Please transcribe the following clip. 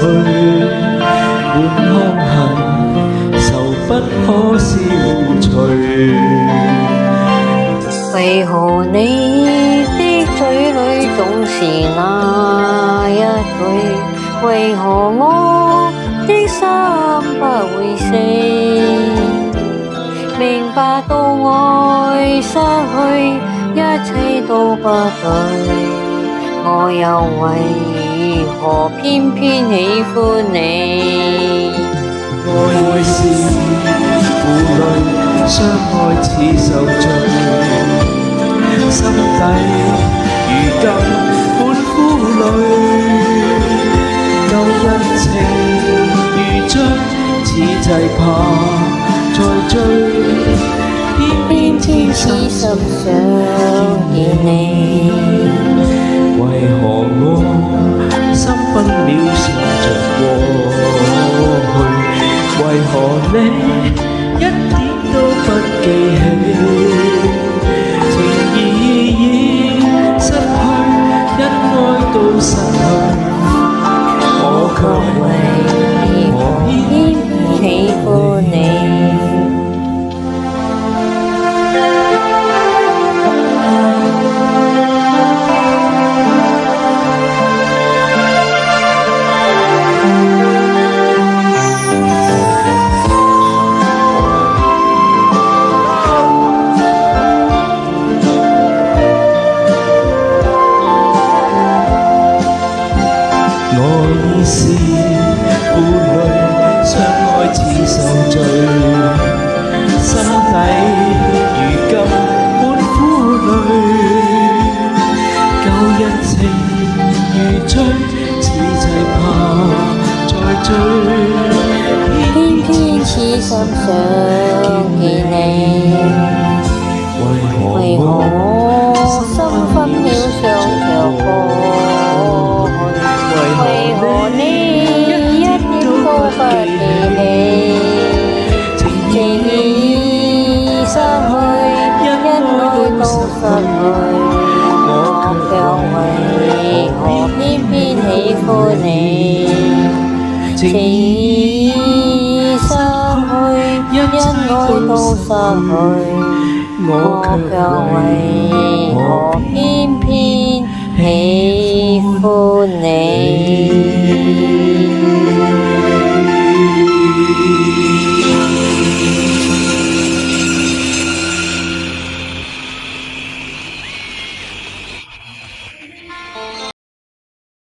滿腔恨，愁不可消除。為何你的嘴裏總是那一句？為何我的心不會死？明白到愛失去，一切都不對，我又為何偏偏喜歡你？愛是負累，相愛似受罪，心底如今滿苦淚。舊日情如醉，此際怕再追，偏偏痴心想見你。為何我心分秒算着過去？為何你一點都不記起？情已失去，因愛到失去，我卻為何偏偏喜歡你？我已是負累，相愛似受罪，心底如今滿苦淚。舊日情如醉，此際怕再追，偏偏痴心想見你。為何我心分秒想着過？為何你一點都不記起？情已失去，因愛到失去，我卻為何偏偏喜歡你？情已失去，因愛到失去，我卻為何偏偏喜歡你？